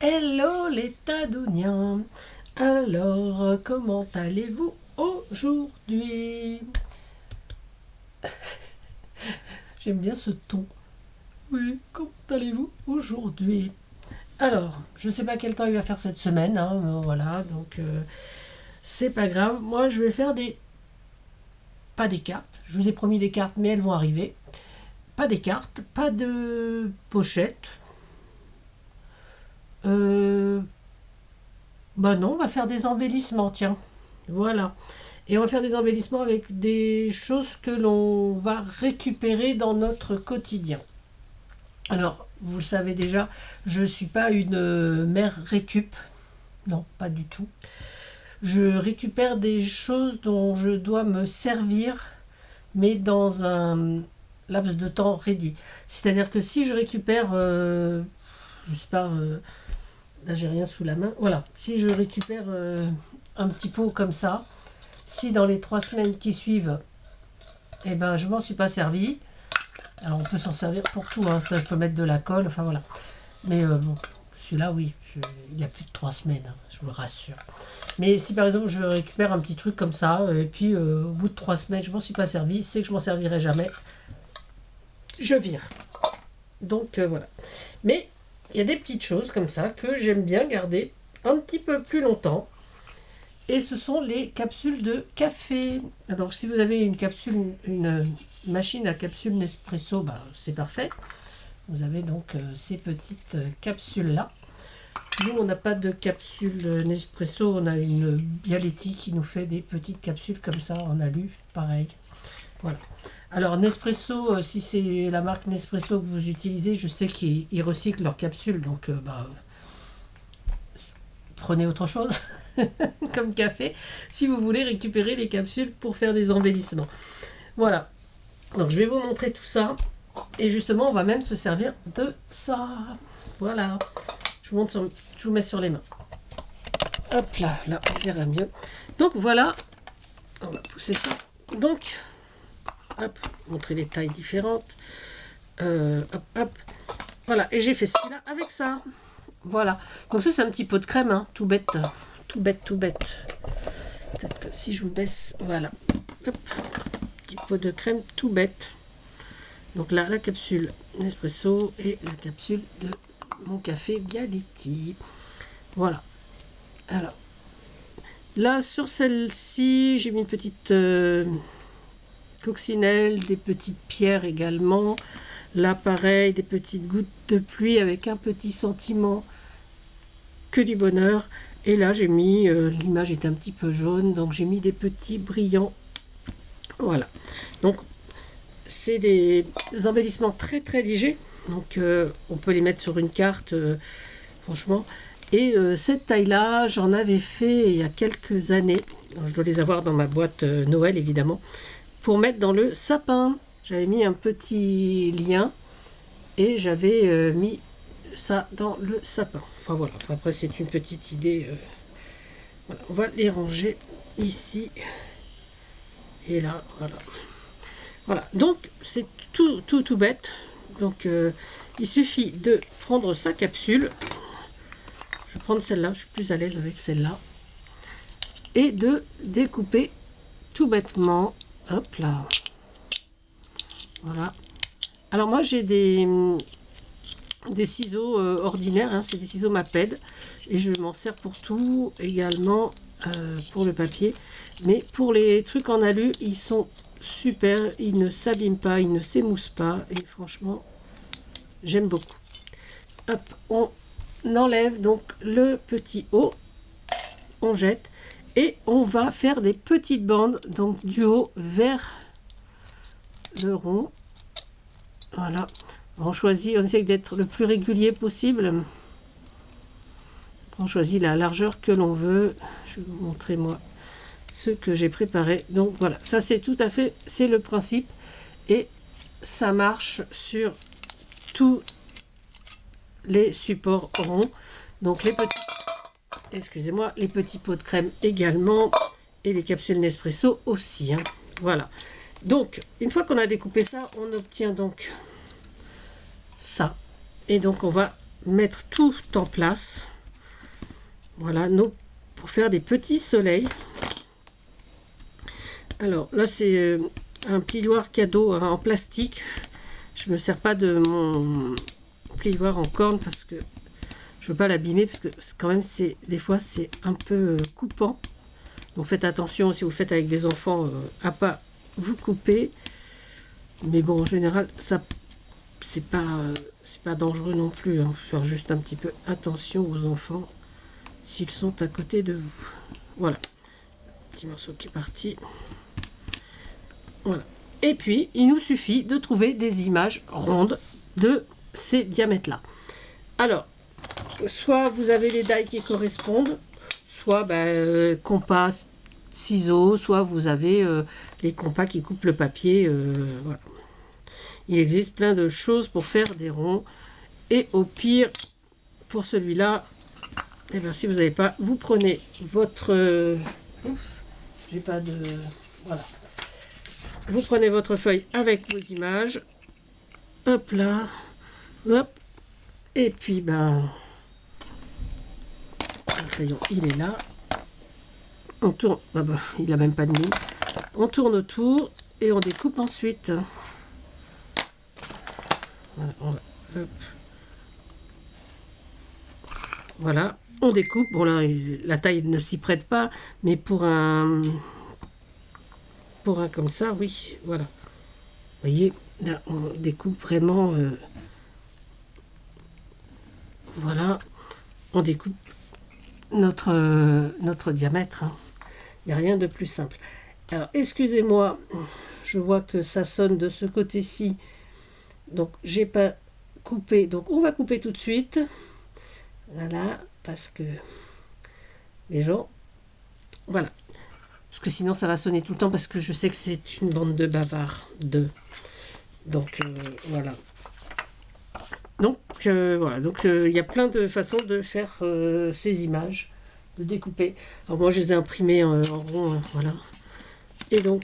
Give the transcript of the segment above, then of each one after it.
Hello les Tadoniens. Alors, comment allez-vous aujourd'hui? J'aime bien ce ton. Oui, comment allez-vous aujourd'hui? Alors, je ne sais pas quel temps il va faire cette semaine, hein, voilà, donc c'est pas grave. Moi, je vais faire pas des cartes. Je vous ai promis des cartes, mais elles vont arriver. Pas des cartes, pas de pochette. Bah non, on va faire des embellissements, tiens. Voilà. Et on va faire des embellissements avec des choses que l'on va récupérer dans notre quotidien. Alors, vous le savez déjà, je ne suis pas une mère récup. Non, pas du tout. Je récupère des choses dont je dois me servir, mais dans un laps de temps réduit. C'est-à-dire que si je récupère, je sais pas, là j'ai rien sous la main, voilà, si je récupère un petit pot comme ça, si dans les 3 semaines qui suivent, eh ben, je m'en suis pas servi, alors on peut s'en servir pour tout, hein. Ça, je peux mettre de la colle, enfin voilà. Mais bon, celui-là, oui, il y a plus de 3 semaines, hein, je vous le rassure. Mais si par exemple je récupère un petit truc comme ça, et puis au bout de 3 semaines, je m'en suis pas servi, c'est que je m'en servirai jamais, je vire. Donc voilà. Mais il y a des petites choses comme ça que j'aime bien garder un petit peu plus longtemps. Et ce sont les capsules de café. Alors si vous avez une machine à capsules Nespresso, bah, c'est parfait. Vous avez donc ces petites capsules-là. Nous, on n'a pas de capsule Nespresso, on a une Bialetti qui nous fait des petites capsules comme ça en alu, pareil. Voilà. Alors Nespresso, si c'est la marque Nespresso que vous utilisez, je sais qu'ils recyclent leurs capsules, donc prenez autre chose comme café si vous voulez récupérer les capsules pour faire des embellissements. Voilà. Donc je vais vous montrer tout ça. Et justement, on va même se servir de ça. Voilà. Je vous mets sur les mains. Hop là, là, on verra mieux. Donc voilà. On va pousser ça. Donc, hop, montrer les tailles différentes. Hop, hop. Voilà. Et j'ai fait celui-là avec ça. Voilà. Donc ça, c'est un petit pot de crème, hein, tout bête. Tout bête, tout bête. Peut-être que si je vous baisse, voilà. Hop. Petit pot de crème tout bête. Donc là, la capsule Nespresso et la capsule de mon café Bialetti. Voilà. Alors, là, sur celle-ci, j'ai mis une petite coccinelle, des petites pierres également. Là, pareil, des petites gouttes de pluie avec un petit sentiment que du bonheur. Et là, j'ai mis, l'image est un petit peu jaune, donc j'ai mis des petits brillants. Voilà. Donc, c'est des embellissements très très légers. Donc, on peut les mettre sur une carte, franchement. Et cette taille-là, j'en avais fait il y a quelques années. Je dois les avoir dans ma boîte Noël, évidemment, pour mettre dans le sapin. J'avais mis un petit lien et j'avais mis ça dans le sapin. Enfin voilà, après c'est une petite idée. Voilà. On va les ranger ici et là, voilà. Voilà, donc c'est tout bête. Donc il suffit de prendre sa capsule. Je vais prendre celle-là, je suis plus à l'aise avec celle-là. Et de découper tout bêtement. Hop là. Voilà. Alors moi j'ai des ciseaux ordinaires, hein, c'est des ciseaux Maped. Et je m'en sers pour tout, également pour le papier. Mais pour les trucs en alu, ils sont super, ils ne s'abîment pas, ils ne s'émoussent pas. Et franchement, j'aime beaucoup. Hop, on enlève donc le petit haut, on jette. Et on va faire des petites bandes, donc du haut vers le rond. Voilà. On choisit, on essaie d'être le plus régulier possible. On choisit la largeur que l'on veut. Je vais vous montrer moi ce que j'ai préparé. Donc voilà, ça c'est tout à fait, c'est le principe. Et ça marche sur tous les supports ronds. Donc les petits, excusez-moi, les petits pots de crème également. Et les capsules Nespresso aussi, hein. Voilà. Donc, une fois qu'on a découpé ça, on obtient donc ça. Et donc, on va mettre tout en place. Voilà, pour faire des petits soleils. Alors là, c'est un plioir cadeau en plastique. Je me sers pas de mon plioir en corne parce que je veux pas l'abîmer, parce que quand même, des fois, c'est un peu coupant. Donc faites attention, si vous le faites avec des enfants, à pas vous couper. Mais bon, en général, ça c'est pas dangereux non plus. Hein. Faire juste un petit peu attention aux enfants s'ils sont à côté de vous. Voilà, petit morceau qui est parti. Voilà. Et puis, il nous suffit de trouver des images rondes de ces diamètres-là. Alors, soit vous avez les dailles qui correspondent, soit compas, ciseaux, soit vous avez les compas qui coupent le papier. Voilà. Il existe plein de choses pour faire des ronds. Et au pire, pour celui-là, eh bien, si vous n'avez pas, vous prenez votre... j'ai pas de... Voilà. Vous prenez votre feuille avec vos images. Hop là. Hop. Et puis, le crayon, il est là. On tourne. Il n'a même pas de ligne. On tourne autour et on découpe ensuite. Voilà, voilà, on découpe. Bon là, la taille ne s'y prête pas, mais pour un comme ça, oui, voilà. Vous voyez, là, on découpe vraiment. Voilà, on découpe notre diamètre. Hein. Il n'y a rien de plus simple. Alors, excusez-moi, je vois que ça sonne de ce côté-ci. Donc, j'ai pas coupé. Donc, on va couper tout de suite. Voilà, parce que les gens... Voilà. Parce que sinon, ça va sonner tout le temps, parce que je sais que c'est une bande de bavards. Donc, voilà. Donc, voilà. Donc, il y a plein de façons de faire ces images, de découper. Alors, moi, je les ai imprimées en rond, voilà. Et donc,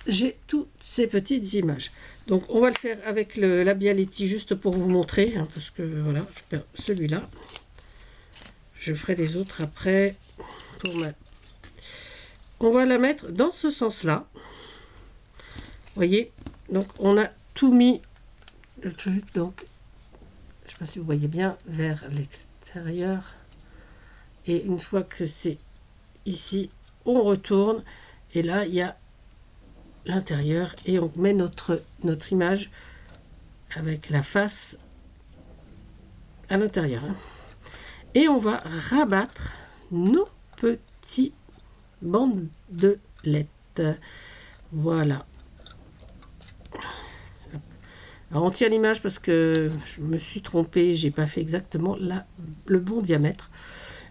j'ai toutes ces petites images. Donc, on va le faire avec la Bialetti, juste pour vous montrer, hein, parce que, voilà, je perds celui-là. Je ferai les autres après. On va la mettre dans ce sens-là. Vous voyez, donc on a tout mis le truc, donc je ne sais pas si vous voyez bien, vers l'extérieur. Et une fois que c'est ici, on retourne. Et là, il y a l'intérieur. Et on met notre image avec la face à l'intérieur. Hein. Et on va rabattre nos petits bandelettes. Voilà. Alors on tient l'image parce que je me suis trompée, j'ai pas fait exactement le bon diamètre,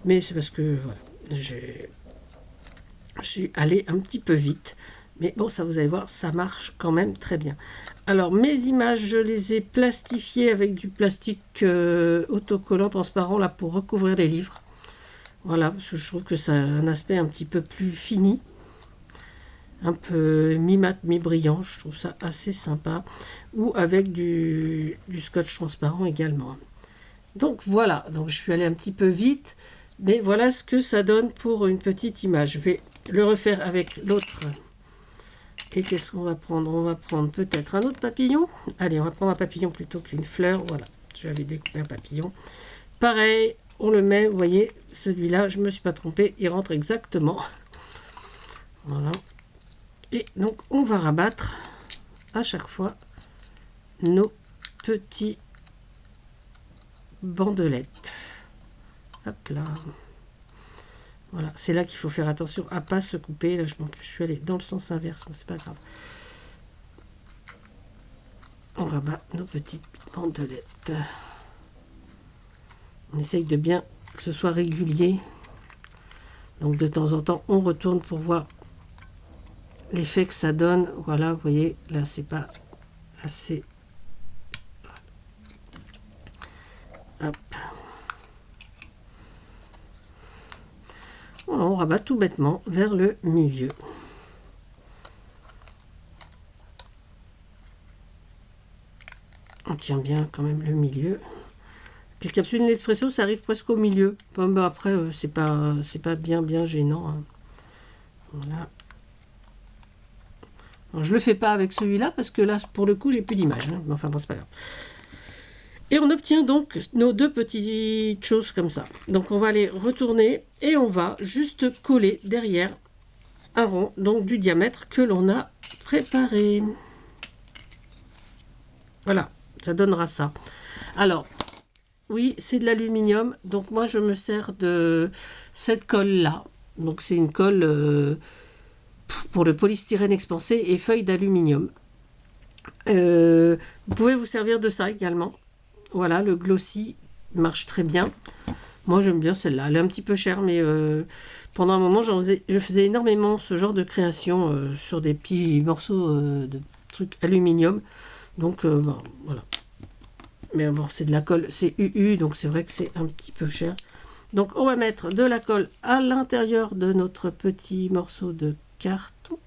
mais c'est parce que voilà, je suis allée un petit peu vite, mais bon, ça vous allez voir, ça marche quand même très bien. Alors mes images, je les ai plastifiées avec du plastique autocollant transparent là pour recouvrir les livres. Voilà, parce que je trouve que ça a un aspect un petit peu plus fini. Un peu mi-mat, mi-brillant, je trouve ça assez sympa, ou avec du scotch transparent également. Donc voilà, donc je suis allée un petit peu vite, mais voilà ce que ça donne pour une petite image. Je vais le refaire avec l'autre. Et qu'est-ce qu'on va prendre? On va prendre peut-être un autre papillon. Allez, on va prendre un papillon plutôt qu'une fleur. Voilà, j'avais découpé un papillon. Pareil, on le met, vous voyez, celui-là, je ne me suis pas trompée, il rentre exactement. Voilà. Et donc, on va rabattre à chaque fois nos petits bandelettes. Hop là. Voilà, c'est là qu'il faut faire attention à ne pas se couper. Là, je suis allée dans le sens inverse, mais c'est pas grave. On rabat nos petites bandelettes. On essaye de bien que ce soit régulier. Donc, de temps en temps, on retourne pour voir l'effet que ça donne. Voilà, vous voyez, là c'est pas assez. Hop. Voilà, on rabat tout bêtement vers le milieu. On tient bien quand même le milieu. Les capsules Nespresso, ça arrive presque au milieu. Bon, bah après, c'est pas bien gênant. Hein. Voilà. Alors, je le fais pas avec celui-là parce que là, pour le coup, j'ai plus d'image. Hein. Enfin bon, c'est pas grave. Et on obtient donc nos deux petites choses comme ça. Donc on va les retourner et on va juste coller derrière un rond, donc du diamètre que l'on a préparé. Voilà, ça donnera ça. Alors, oui, c'est de l'aluminium. Donc moi, je me sers de cette colle-là. Donc c'est une colle pour le polystyrène expansé et feuille d'aluminium. Vous pouvez vous servir de ça également. Voilà, le glossy marche très bien. Moi, j'aime bien celle-là. Elle est un petit peu chère, mais pendant un moment, je faisais énormément ce genre de création sur des petits morceaux de trucs aluminium. Donc, bon, voilà. Mais bon, c'est de la colle, c'est UU, donc c'est vrai que c'est un petit peu cher. Donc, on va mettre de la colle à l'intérieur de notre petit morceau de carton.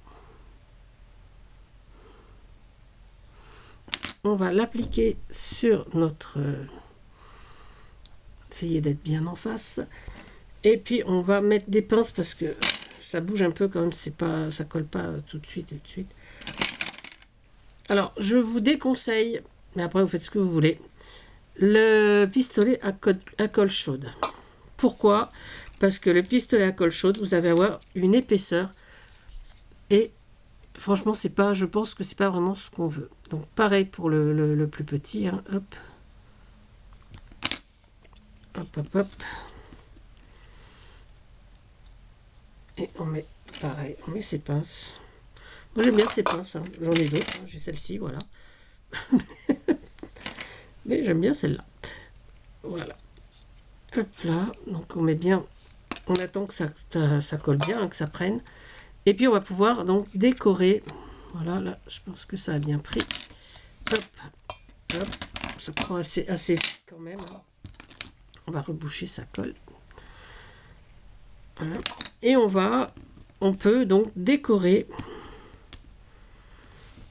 On va l'appliquer sur notre... essayer d'être bien en face. Et puis, on va mettre des pinces parce que ça bouge un peu quand même, ça colle pas tout de suite. Alors, je vous déconseille, mais après, vous faites ce que vous voulez, le pistolet à colle chaude. Pourquoi? Parce que le pistolet à colle chaude, vous allez avoir une épaisseur et franchement, je pense que c'est pas vraiment ce qu'on veut. Donc pareil pour le plus petit. Hein. Hop. Hop, hop, hop. Et on met pareil, on met ses pinces. Moi j'aime bien ces pinces, hein. J'en ai d'autres, hein. J'ai celle-ci, voilà. Mais j'aime bien celle-là. Voilà. Hop là, donc on met bien, on attend que ça colle bien, hein, que ça prenne. Et puis on va pouvoir donc décorer. Voilà, là, je pense que ça a bien pris. Hop, hop, ça prend assez vite quand même. Hein. On va reboucher sa colle. Voilà. Et on peut donc décorer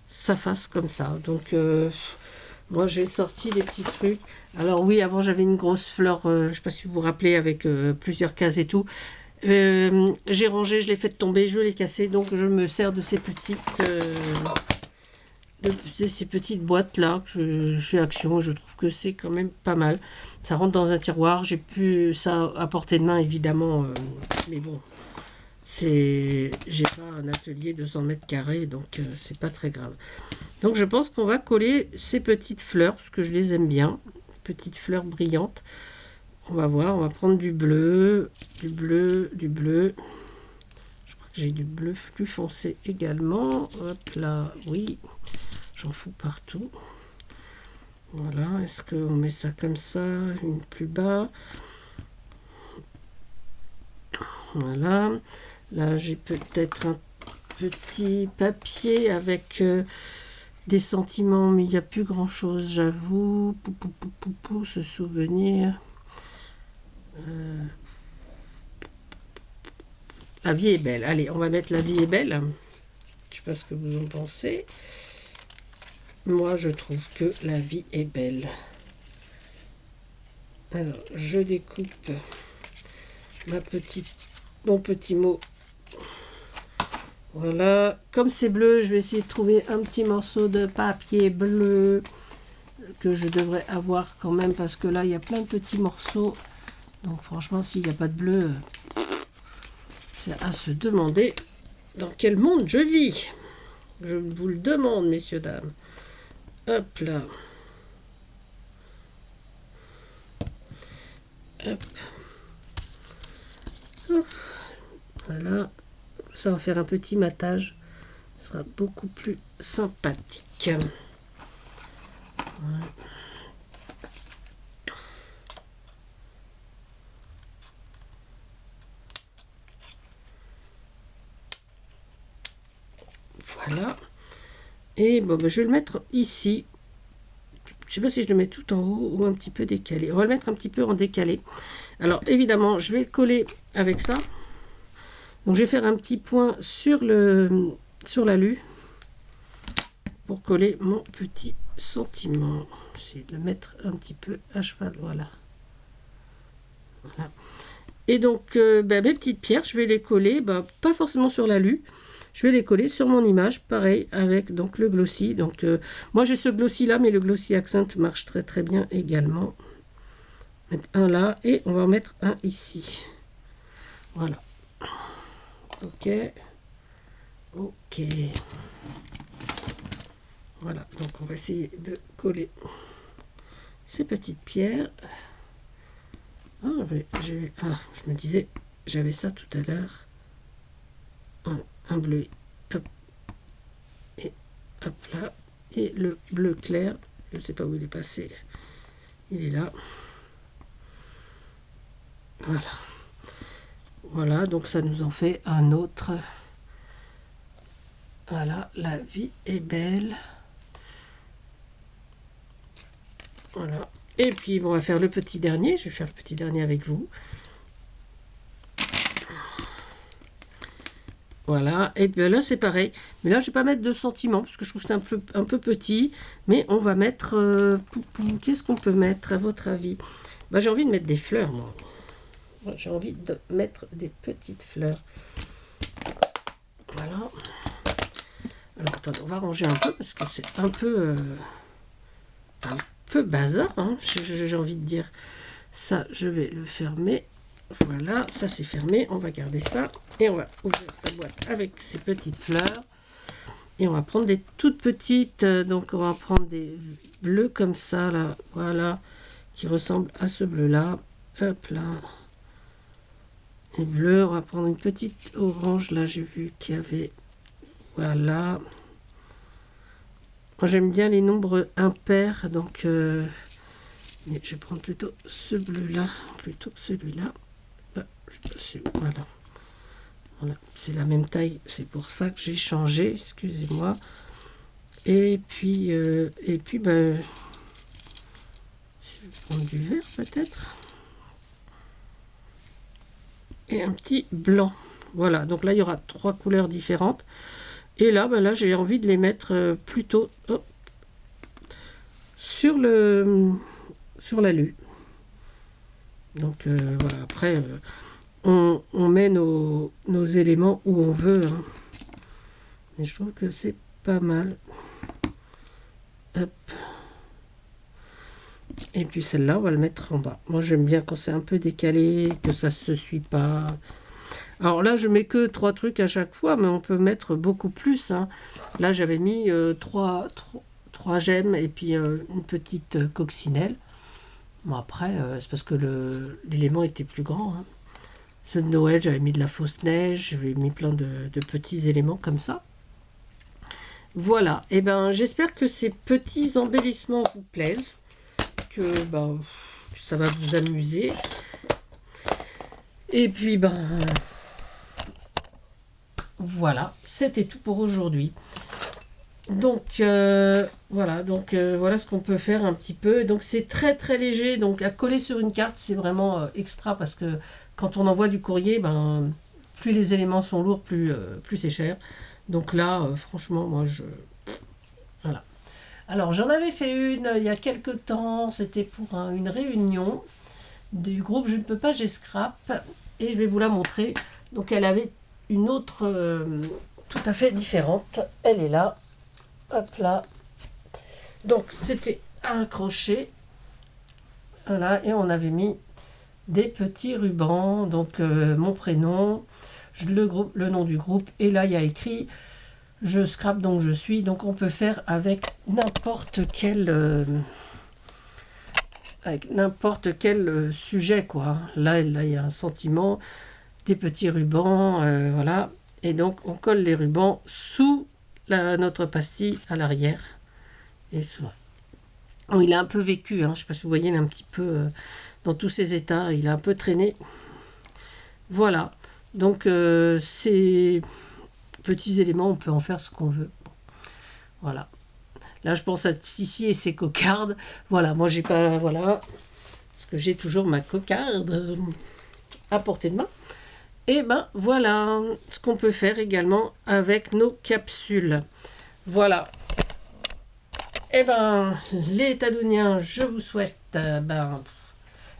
sa face comme ça. Donc moi j'ai sorti des petits trucs. Alors oui, avant j'avais une grosse fleur, je ne sais pas si vous vous rappelez, avec plusieurs cases et tout. J'ai rangé, je l'ai fait tomber, je l'ai cassé, donc je me sers de ces petites boîtes là chez Action. Je trouve que c'est quand même pas mal. Ça rentre dans un tiroir, j'ai plus ça à portée de main évidemment, mais bon, j'ai pas un atelier de 100 mètres carrés, donc c'est pas très grave. Donc je pense qu'on va coller ces petites fleurs parce que je les aime bien, petites fleurs brillantes. On va voir, on va prendre du bleu. Je crois que j'ai du bleu plus foncé également. Hop là, oui, j'en fous partout. Voilà, est-ce qu'on met ça comme ça, une plus bas? Voilà, là j'ai peut-être un petit papier avec des sentiments, mais il n'y a plus grand-chose, j'avoue. Ce souvenir. La vie est belle. Allez, on va mettre la vie est belle. Je sais pas ce que vous en pensez. Moi, je trouve que la vie est belle. Alors, je découpe mon petit mot. Voilà. Comme c'est bleu, je vais essayer de trouver un petit morceau de papier bleu que je devrais avoir quand même parce que là, il y a plein de petits morceaux. Donc franchement, s'il n'y a pas de bleu, c'est à se demander dans quel monde je vis. Je vous le demande, messieurs, dames. Hop là. Hop. Voilà. Ça va faire un petit matage. Ce sera beaucoup plus sympathique. Voilà. Voilà. Et bon, ben, je vais le mettre ici. Je sais pas si je le mets tout en haut ou un petit peu décalé. On va le mettre un petit peu en décalé. Alors, évidemment, je vais le coller avec ça. Donc, je vais faire un petit point sur l'alu pour coller mon petit sentiment. J'essaie de le mettre un petit peu à cheval. Voilà. Voilà. Et donc, mes petites pierres, je vais les coller, pas forcément sur l'alu. Je vais les coller sur mon image, pareil, avec donc le glossy. Donc, moi, j'ai ce glossy-là, mais le glossy accent marche très très bien également. Mettre un là, et on va en mettre un ici. Voilà. Ok. Ok. Voilà, donc on va essayer de coller ces petites pierres. Ah, je me disais, j'avais ça tout à l'heure. Un bleu, hop, et hop là. Et le bleu clair, je ne sais pas où il est passé. Il est là. Voilà. Voilà, donc ça nous en fait un autre. Voilà, la vie est belle. Voilà. Et puis, on va faire le petit dernier. Je vais faire le petit dernier avec vous. Voilà. Et bien là, c'est pareil. Mais là, je ne vais pas mettre de sentiments parce que je trouve que c'est un peu petit. Mais on va mettre... qu'est-ce qu'on peut mettre, à votre avis? J'ai envie de mettre des fleurs, moi. J'ai envie de mettre des petites fleurs. Voilà. Alors, attendez, on va ranger un peu parce que c'est un peu bazar, hein, j'ai envie de dire. Ça, je vais le fermer. Voilà, ça c'est fermé. On va garder ça. Et on va ouvrir sa boîte avec ces petites fleurs. Et on va prendre des toutes petites. Donc, on va prendre des bleus comme ça, là. Voilà. Qui ressemblent à ce bleu-là. Hop là. Et bleu, on va prendre une petite orange. Là, j'ai vu qu'il y avait... Voilà. Moi, j'aime bien les nombres impairs. Donc, mais je vais prendre plutôt ce bleu-là plutôt que celui-là. Voilà. Voilà. C'est la même taille. C'est pour ça que j'ai changé. Excusez-moi. Et puis, je vais prendre du vert peut-être. Et un petit blanc. Voilà, donc là il y aura 3 couleurs différentes. Et là, là j'ai envie de les mettre plutôt sur l'alu. Donc voilà, après on met nos éléments où on veut. Hein. Mais je trouve que c'est pas mal. Hop. Et puis celle-là, on va le mettre en bas. Moi, j'aime bien quand c'est un peu décalé, que ça se suit pas. Alors là, je mets que 3 trucs à chaque fois, mais on peut mettre beaucoup plus. Hein. Là, j'avais mis 3 gemmes et puis une petite coccinelle. Bon, après, c'est parce que l'élément était plus grand. Hein. Ceux de Noël, j'avais mis de la fausse neige, j'avais mis plein de petits éléments comme ça. Voilà, et j'espère que ces petits embellissements vous plaisent. Que ça va vous amuser. Et puis voilà, c'était tout pour aujourd'hui. Donc voilà, voilà ce qu'on peut faire un petit peu. Donc c'est très très léger, donc à coller sur une carte c'est vraiment extra parce que quand on envoie du courrier, plus les éléments sont lourds, plus c'est cher. Donc là, franchement, moi voilà. Alors, j'en avais fait une il y a quelques temps, c'était pour une réunion du groupe Je ne peux pas, j'ai scrap, et je vais vous la montrer. Donc, elle avait une autre tout à fait différente. Elle est là, hop là. Donc, c'était un crochet, voilà, et on avait mis des petits rubans, donc mon prénom, le nom du groupe, et là, il y a écrit... Je scrape donc je suis, donc on peut faire avec n'importe quel sujet quoi. Là il y a un sentiment, des petits rubans, voilà. Et donc on colle les rubans sous notre pastille à l'arrière. Et oh, il a un peu vécu, hein, je ne sais pas si vous voyez, il est un petit peu dans tous ses états, il a un peu traîné. Voilà, donc c'est... petits éléments, on peut en faire ce qu'on veut. Voilà. Là, je pense à Sissi et ses cocardes. Voilà, moi, j'ai pas... Voilà. Parce que j'ai toujours ma cocarde à portée de main. Et voilà ce qu'on peut faire également avec nos capsules. Voilà. Et les Tadouniens, je vous souhaite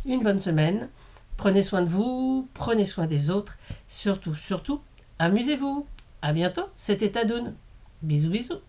une bonne semaine. Prenez soin de vous, prenez soin des autres. Surtout, surtout, amusez-vous. À bientôt, c'était Tadoun. Bisous, bisous.